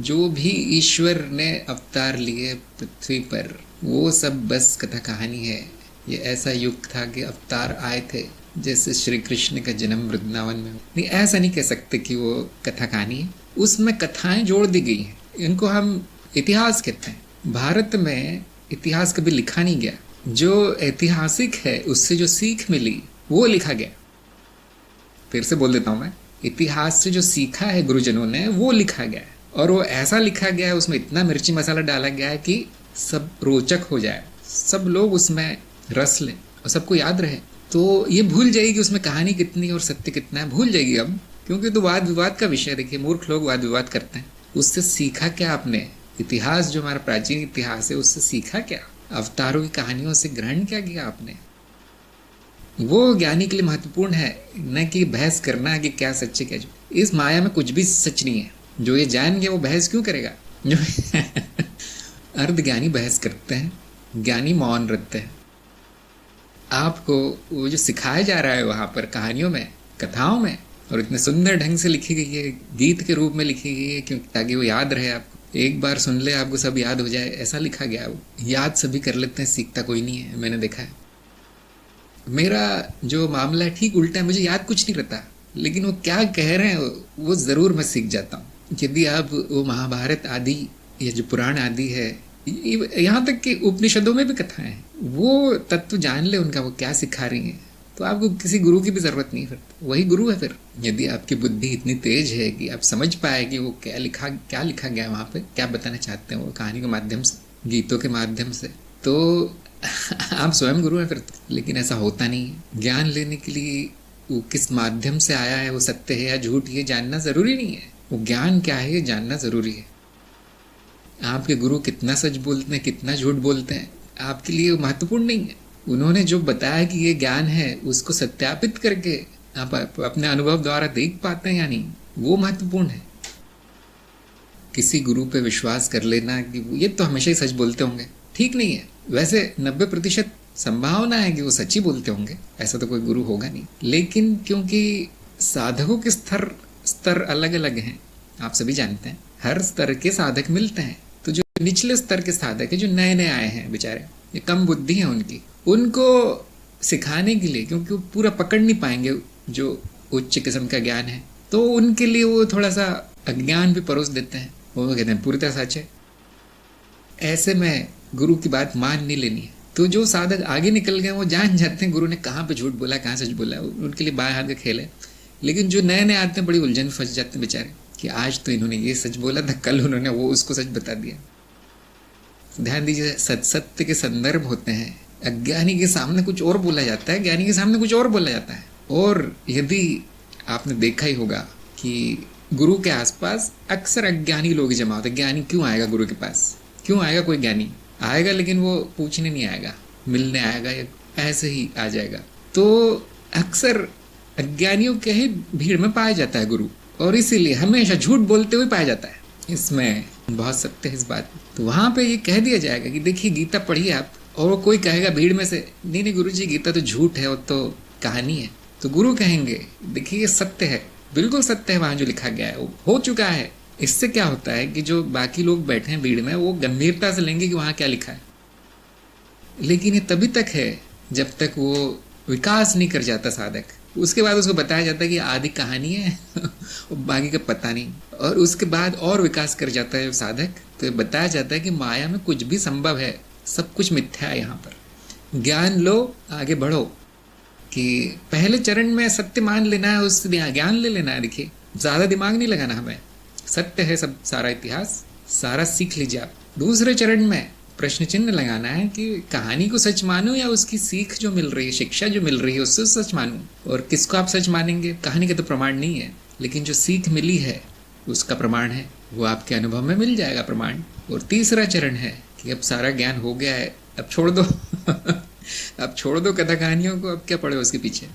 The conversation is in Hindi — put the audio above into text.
जो भी ईश्वर ने अवतार लिए पृथ्वी पर, वो सब बस कथा कहानी है। ये ऐसा युग था कि अवतार आए थे, जैसे श्री कृष्ण का जन्म वृंदावन में। नहीं, ऐसा नहीं कह सकते कि वो कथा कहानी है, उसमें कथाएं जोड़ दी गई हैं। इनको हम इतिहास कहते हैं। भारत में इतिहास कभी लिखा नहीं गया, जो ऐतिहासिक है उससे जो सीख मिली वो लिखा गया। फिर से बोल देता हूं मैं, इतिहास से जो सीखा है गुरुजनों ने वो लिखा गया है, और वो ऐसा लिखा गया है, उसमें इतना मिर्ची मसाला डाला गया है कि सब रोचक हो जाए, सब लोग उसमें रस लें और सबको याद रहे। तो ये भूल जाएगी उसमें कहानी कितनी और सत्य कितना है, भूल जाएगी अब, क्योंकि तो वाद विवाद का विषय। देखिए, मूर्ख लोग वाद विवाद करते हैं। उससे सीखा क्या आपने? इतिहास जो हमारा प्राचीन इतिहास है उससे सीखा क्या? अवतारों की कहानियों से ग्रहण क्या किया आपने? वो ज्ञानी के लिए महत्वपूर्ण है, न कि बहस करना कि क्या सच है क्या झूठ। इस माया में कुछ भी सच नहीं है। जो ये जान गया वो बहस क्यों करेगा? जो अर्ध ज्ञानी बहस करते हैं, ज्ञानी मौन रहते हैं। आपको वो जो सिखाया जा रहा है वहां पर कहानियों में, कथाओं में, और इतने सुंदर ढंग से लिखी गई है, गीत के रूप में लिखी गई है, क्योंकि ताकि वो याद रहे आपको। एक बार सुन ले आपको सब याद हो जाए, ऐसा लिखा गया। वो याद सभी कर लेते हैं, सीखता कोई नहीं है, मैंने देखा है। मेरा जो मामला है ठीक उल्टा है, मुझे याद कुछ नहीं रहता, लेकिन वो क्या कह रहे हैं वो जरूर मैं सीख जाता हूँ। यदि आप वो महाभारत आदि या जो पुराण आदि है, यहाँ तक कि उपनिषदों में भी कथाएं हैं, वो तत्व जान ले उनका, वो क्या सिखा रही हैं, तो आपको किसी गुरु की भी जरूरत नहीं। फिर वही गुरु है। फिर यदि आपकी बुद्धि इतनी तेज है कि आप समझ पाए कि वो क्या लिखा गया है वहां पे, क्या बताना चाहते हैं वो कहानी के माध्यम से, गीतों के माध्यम से, तो आप स्वयं गुरु हैं फिर। लेकिन ऐसा होता नहीं है। ज्ञान लेने के लिए वो किस माध्यम से आया है, वो सत्य है या झूठ, ये जानना जरूरी नहीं है। वो ज्ञान क्या है ये जानना जरूरी है। आपके गुरु कितना सच बोलते हैं, कितना झूठ बोलते हैं, आपके लिए महत्वपूर्ण नहीं है। उन्होंने जो बताया कि ये ज्ञान है, उसको सत्यापित करके आप अपने अनुभव द्वारा देख पाते हैं या नहीं, वो महत्वपूर्ण है। किसी गुरु पे विश्वास कर लेना कि ये तो हमेशा ही सच बोलते होंगे, ठीक नहीं है। वैसे 90% संभावना है कि वो सच ही बोलते होंगे, ऐसा तो कोई गुरु होगा नहीं। लेकिन क्योंकि साधकों के स्तर अलग अलग हैं, आप सभी जानते हैं, हर स्तर के साधक मिलते हैं। तो जो निचले स्तर के साधक है, जो नए नए आए हैं बेचारे, ये कम बुद्धि है उनकी, उनको सिखाने के लिए, क्योंकि वो पूरा पकड़ नहीं पाएंगे जो उच्च किस्म का ज्ञान है, तो उनके लिए वो थोड़ा सा अज्ञान भी परोस देते हैं। वो कहते हैं पूरी तरह सच है। ऐसे में गुरु की बात मान नहीं लेनी है। तो जो साधक आगे निकल गए वो जान जाते हैं गुरु ने कहाँ पे झूठ बोला, कहाँ सच बोला, उनके लिए बाएं हाथ का खेल है। लेकिन जो नए नए आते हैं बड़ी उलझन फंस जाते हैं बेचारे, कि आज तो इन्होंने ये सच बोला था, कल उन्होंने वो उसको सच बता दिया। ध्यान दीजिए, सत्य के संदर्भ होते हैं। अज्ञानी के सामने कुछ और बोला जाता है, ज्ञानी के सामने कुछ और बोला जाता है। और यदि आपने देखा ही होगा कि गुरु के आसपास अक्सर अज्ञानी लोग जमा होते हैं। ज्ञानी क्यों आएगा गुरु के पास? क्यों आएगा? कोई ज्ञानी आएगा, लेकिन वो पूछने नहीं आएगा, मिलने आएगा, या ऐसे ही आ जाएगा। तो अक्सर अज्ञानियों के ही भीड़ में पाया जाता है गुरु, और इसीलिए हमेशा झूठ बोलते हुए पाया जाता है। इसमें बहुत सत्य है इस बात। तो वहां पे ये कह दिया जाएगा कि देखिए गीता पढ़िए आप, और वो कोई कहेगा भीड़ में से, नहीं नहीं गुरु जी गीता तो झूठ है, वो तो कहानी है। तो गुरु कहेंगे देखिए ये सत्य है, बिल्कुल सत्य है, वहां जो लिखा गया है वो हो चुका है। इससे क्या होता है कि जो बाकी लोग बैठे हैं भीड़ में, वो गंभीरता से लेंगे कि वहां क्या लिखा है। लेकिन ये तभी तक है जब तक वो विकास नहीं कर जाता साधक। उसके बाद उसको बताया जाता है कि आदि कहानी है और बाकी का पता नहीं। और उसके बाद और विकास कर जाता है साधक, तो ये बताया जाता है कि माया में कुछ भी संभव है, सब कुछ मिथ्या है। यहाँ पर ज्ञान लो, आगे बढ़ो, कि पहले चरण में सत्य मान लेना है, उससे ज्ञान ले लेना है। देखिए ज्यादा दिमाग नहीं लगाना हमें, सत्य है सब, सारा इतिहास सारा सीख लीजिए आप। दूसरे चरण में प्रश्न चिन्ह लगाना है कि कहानी को सच मानूं या उसकी सीख जो मिल रही है, शिक्षा जो मिल रही है, उससे सच मानूं। और किसको आप सच मानेंगे? कहानी का तो प्रमाण नहीं है, लेकिन जो सीख मिली है उसका प्रमाण है, वो आपके अनुभव में मिल जाएगा प्रमाण। और तीसरा चरण है कि अब सारा ज्ञान हो गया है, अब छोड़ दो अब छोड़ दो कथा कहानियों को, अब क्या पड़े उसके पीछे।